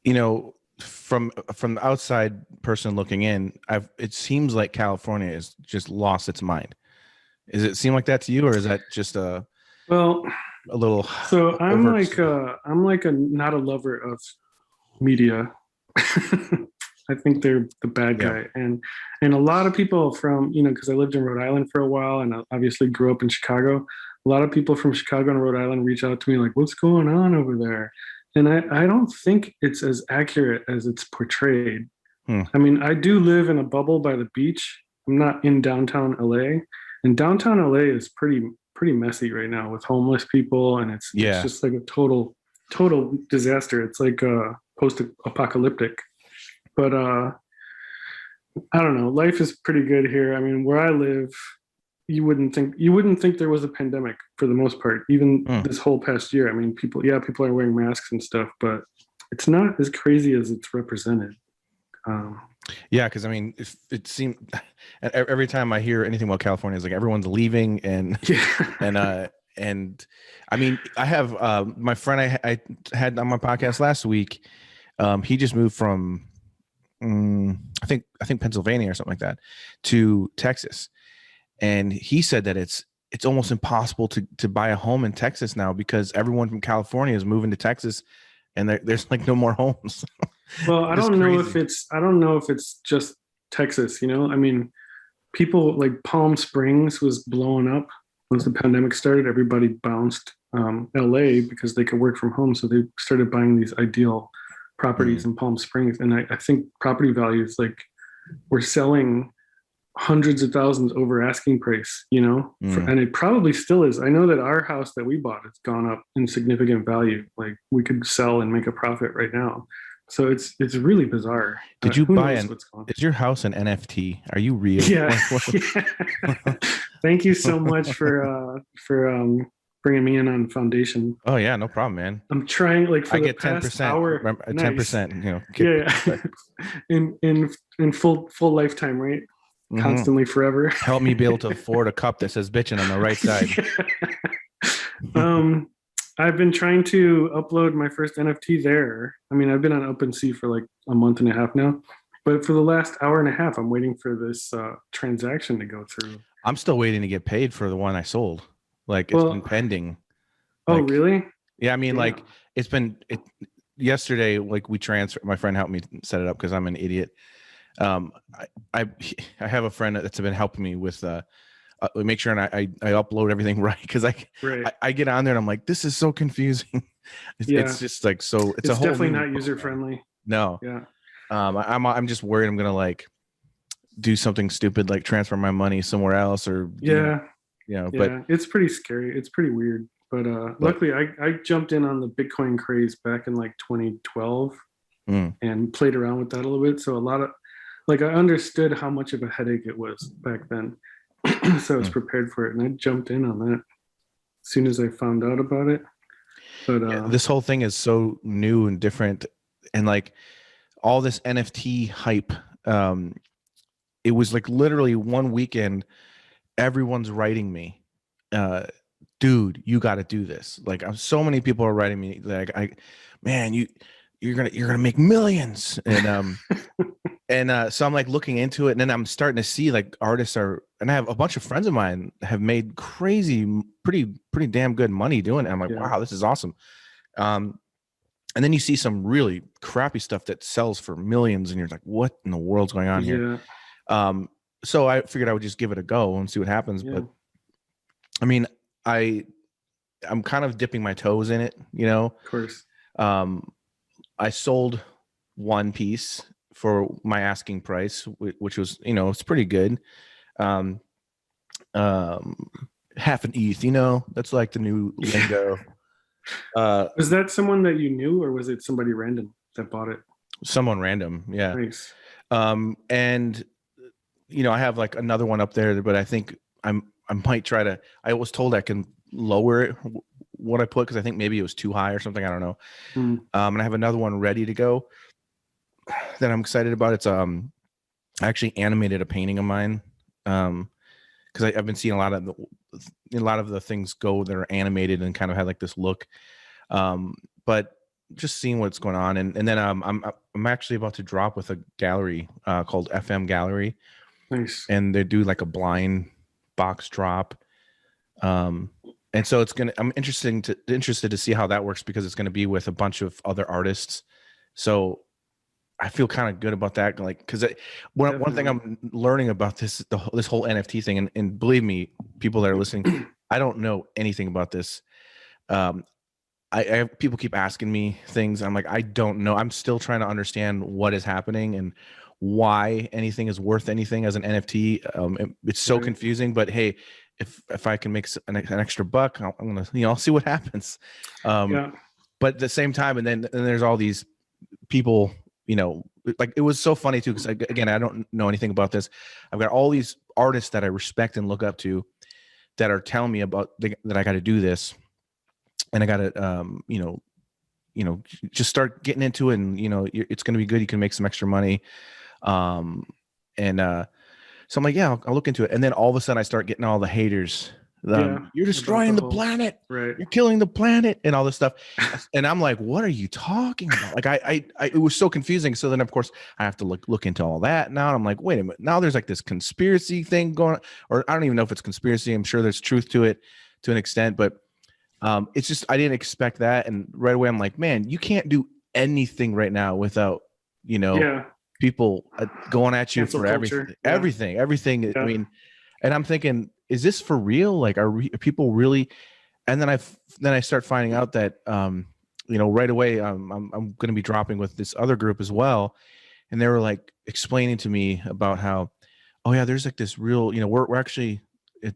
you know, from the outside person looking in, it seems like California has just lost its mind. Does it seem like that to you, or is that just Well, a little so over? I'm like a not a lover of media. I think they're the bad Yeah. guy, and a lot of people from because I lived in Rhode Island for a while, and I obviously grew up in Chicago. A lot of people from Chicago and Rhode Island reach out to me like, "What's going on over there?" And I don't think it's as accurate as it's portrayed. Hmm. I mean, I do live in a bubble by the beach. I'm not in downtown LA, and downtown LA is pretty messy right now with homeless people, and it's Yeah. just like a total disaster. It's like post-apocalyptic. But I don't know. Life is pretty good here. I mean, where I live, you wouldn't think there was a pandemic for the most part. Even Hmm. this whole past year. I mean, people are wearing masks and stuff, but it's not as crazy as it's represented. Um, Yeah, because I mean, if it seemed every time I hear anything about California, it's like everyone's leaving, and yeah. and and I mean, I have my friend I had on my podcast last week. He just moved from I think Pennsylvania or something like that to Texas, and he said that it's almost impossible to buy a home in Texas now because everyone from California is moving to Texas, and there's like no more homes. Well, It's just crazy. I don't know if it's just Texas, I mean, people like Palm Springs was blowing up once the pandemic started. Everybody bounced LA because they could work from home. So they started buying these ideal Mm, properties in Palm Springs. And I think property values like were selling hundreds of thousands over asking price, mm. and it probably still is. I know that our house that we bought has gone up in significant value. Like we could sell and make a profit right now. So it's really bizarre. Did you Who buy knows an? what's going on? Is your house an NFT? Are you real? Yeah, yeah. Thank you so much for bringing me in on foundation. Oh yeah, no problem, man. I'm trying like for I the get ten past percent. hour. Remember, ten Nice. percent. Yeah, yeah. In full lifetime, right? Hmm. Constantly forever. Help me be able to afford a cup that says "bitchin" on the right side. um, I've been trying to upload my first NFT there. I mean, I've been on OpenSea for like a month and a half now, but for the last hour and a half, I'm waiting for this transaction to go through. I'm still waiting to get paid for the one I sold. Like it's been Well, pending. oh, Like really? yeah, I mean, like Damn. it's been yesterday. Like we transfer. My friend helped me set it up because I'm an idiot. Um, I, I I have a friend that's been helping me with make sure and I upload everything right because Right. I get on there and I'm like, this is so confusing. It's Yeah. just like so it's a It's whole definitely new not user program. friendly. No, Yeah. I'm just worried I'm gonna like do something stupid like transfer my money somewhere else or Yeah. but Yeah. It's pretty scary. It's pretty weird. But but luckily, I jumped in on the Bitcoin craze back in like 2012 mm, and played around with that a little bit. So a lot of like I understood how much of a headache it was back then. So I was mm. prepared for it, and I jumped in on that as soon as I found out about it. But Yeah, this whole thing is so new and different, and like all this NFT hype. Um, it was like literally one weekend everyone's writing me, uh, dude, you got to do this. Like, I'm so many people are writing me like, man, you're gonna make millions, and so I'm like looking into it, and then I'm starting to see like artists are, and I have a bunch of friends of mine have made crazy, pretty damn good money doing it. I'm like, yeah, wow, this is awesome. Um, and then you see some really crappy stuff that sells for millions, and you're like, what in the world's going on here? yeah, Um, so I figured I would just give it a go and see what happens. yeah, But I mean, I I'm kind of dipping my toes in it, you know. of course. Um, I sold one piece for my asking price, which was, it's pretty good. Um, um, half an ETH, that's like the new lingo. Uh, Was that someone that you knew, or was it somebody random that bought it? someone random, yeah. Nice. And I have like another one up there, but I think I might try to. I was told I can lower it what I put because I think maybe it was too high or something. I don't know. Mm, And I have another one ready to go that I'm excited about. It's I actually animated a painting of mine because I've been seeing a lot of the things go that are animated and kind of had like this look. But just seeing what's going on, and then I'm actually about to drop with a gallery called FM Gallery, Nice. and they do like a blind box drop. And so I'm interested to see how that works, because it's going to be with a bunch of other artists. So I feel kind of good about that. Like, cause one thing I'm learning about this whole NFT thing, and believe me, people that are listening, I don't know anything about this. I have people keep asking me things. I'm like, I don't know. I'm still trying to understand what is happening and why anything is worth anything as an NFT. It's so confusing, but hey, if I can make an extra buck, I'm gonna, I'll see what happens. But at the same time, and then there's all these people, like, it was so funny too, because again, I don't know anything about this. I've got all these artists that I respect and look up to that are telling me about that I got to do this, and I got to just start getting into it, and it's going to be good. You can make some extra money, so I'm like, yeah, I'll look into it. And then all of a sudden I start getting all the haters. You're destroying the planet. Right. You're killing the planet and all this stuff. And I'm like, what are you talking about? Like, I it was so confusing. So then of course I have to look into all that now. And I'm like, wait a minute. Now there's like this conspiracy thing going on, or I don't even know if it's conspiracy. I'm sure there's truth to it to an extent, but it's just, I didn't expect that. And right away I'm like, man, you can't do anything right now without, people going at you for everything. Yeah. I mean, and I'm thinking, is this for real? Like, are people really? And then I start finding out that, right away, I'm going to be dropping with this other group as well. And they were like explaining to me about how, oh yeah, there's like this real, we're actually,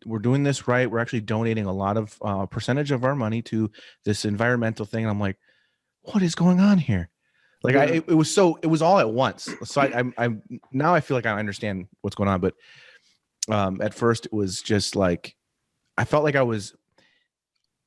we're doing this right. We're actually donating a lot of percentage of our money to this environmental thing. And I'm like, what is going on here? Like, it was all at once. So I'm now I feel like I understand what's going on. But at first it was just like, I felt like I was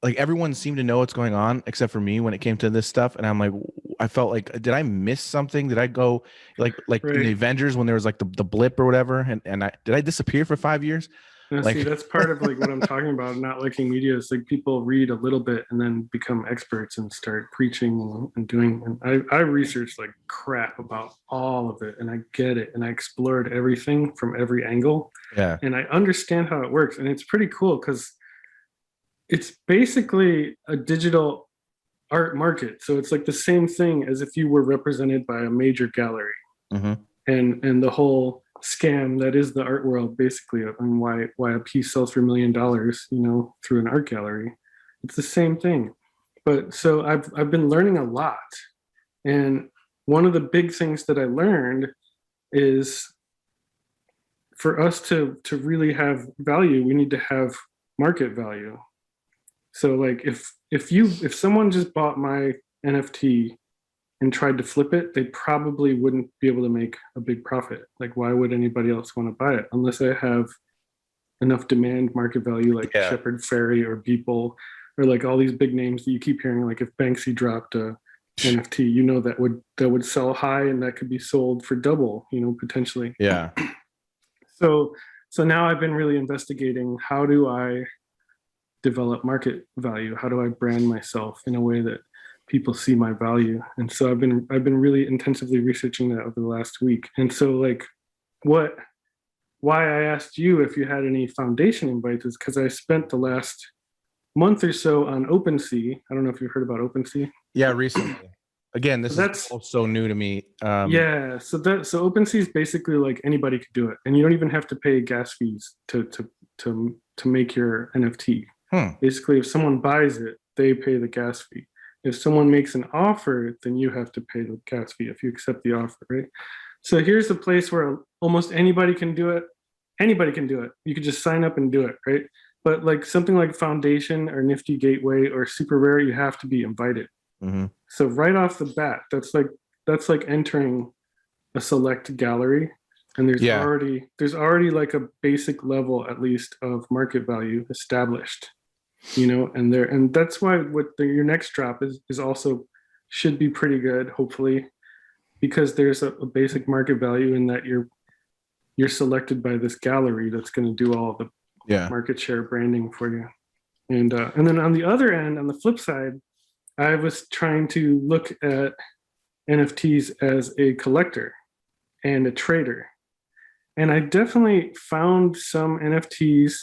like, everyone seemed to know what's going on except for me when it came to this stuff. And I'm like, I felt like, did I miss something? Did I go like in the Avengers when there was like the blip or whatever? And did I disappear for 5 years? No, see, that's part of like what I'm talking about. Not liking media is like people read a little bit and then become experts and start preaching and doing. And I researched like crap about all of it, and I get it, and I explored everything from every angle. Yeah, and I understand how it works, and it's pretty cool because it's basically a digital art market. So it's like the same thing as if you were represented by a major gallery, and the whole scam that is the art world, basically, and why a piece sells for $1 million, through an art gallery. It's the same thing. But so I've been learning a lot, and one of the big things that I learned is, for us to really have value, we need to have market value. So like if someone just bought my NFT and tried to flip it, they probably wouldn't be able to make a big profit. Like, why would anybody else want to buy it unless I have enough demand market value, like Shepard Fairey or Beeple, or like all these big names that you keep hearing. Like if Banksy dropped a NFT, that would sell high, and that could be sold for double, potentially. Yeah. So now I've been really investigating, how do I develop market value? How do I brand myself in a way that people see my value? And so I've been really intensively researching that over the last week. And so like why I asked you if you had any foundation invites is because I spent the last month or so on OpenSea. I don't know if you've heard about OpenSea. Yeah, recently. Again, that's so new to me. So OpenSea is basically like anybody could do it, and you don't even have to pay gas fees to make your NFT. Basically, if someone buys it, they pay the gas fee. If someone makes an offer, then you have to pay the gas fee if you accept the offer, right? So here's a place where almost anybody can do it. Anybody can do it. You could just sign up and do it, right? But like something like Foundation or Nifty Gateway or Super Rare, you have to be invited. So right off the bat, that's like entering a select gallery, and there's already like a basic level, at least, of market value established. And that's why your next drop is also should be pretty good, hopefully, because there's a basic market value in that you're selected by this gallery that's going to do all the market share branding for you. And then on the other end, on the flip side, I was trying to look at NFTs as a collector and a trader. And I definitely found some NFTs.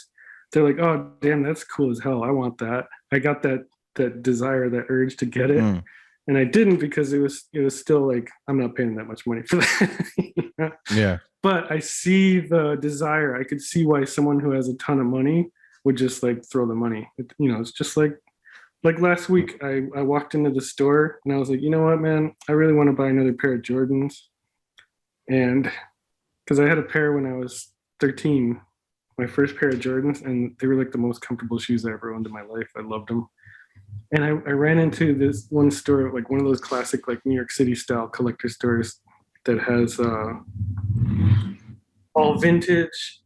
They're like, oh damn, that's cool as hell. I want that. I got that desire, that urge to get it. And I didn't because it was still like, I'm not paying that much money for that. Yeah. But I see the desire. I could see why someone who has a ton of money would just like throw the money. It's just like last week, I walked into the store and I was like, you know what, man, I really want to buy another pair of Jordans. And because I had a pair when I was 13, my first pair of Jordans, and they were like the most comfortable shoes I ever owned in my life. I loved them. And I ran into this one store, like one of those classic, like New York City style collector stores that has all vintage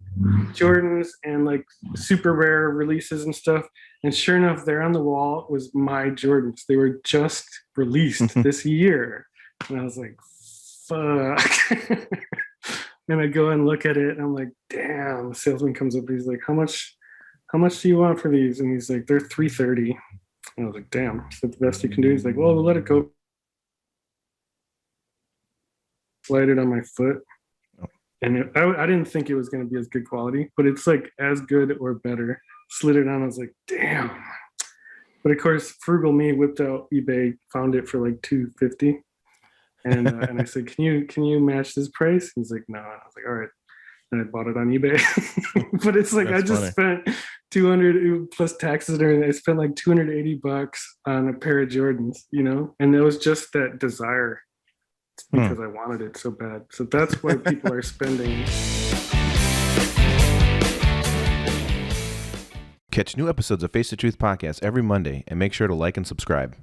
Jordans and like super rare releases and stuff. And sure enough, there on the wall was my Jordans. They were just released this year. And I was like, fuck. And I go and look at it and I'm like, damn. The salesman comes up, he's like, how much do you want for these? And he's like, they're $330. And I was like, damn, is that the best you can do? He's like, well, we'll let it go. Slide it on my foot. And I didn't think it was going to be as good quality, but it's like as good or better. Slid it on. I was like, damn. But of course, frugal me whipped out eBay, found it for like $250. And I said, can you match this price? He's like, no. And I was like, all right. And I bought it on eBay. But it's like, I just spent 200 plus taxes and everything. I spent like $280 on a pair of Jordans, and it was just that desire. Because I wanted it so bad. So that's why people are spending. Catch new episodes of Face the Truth podcast every Monday and make sure to like and subscribe.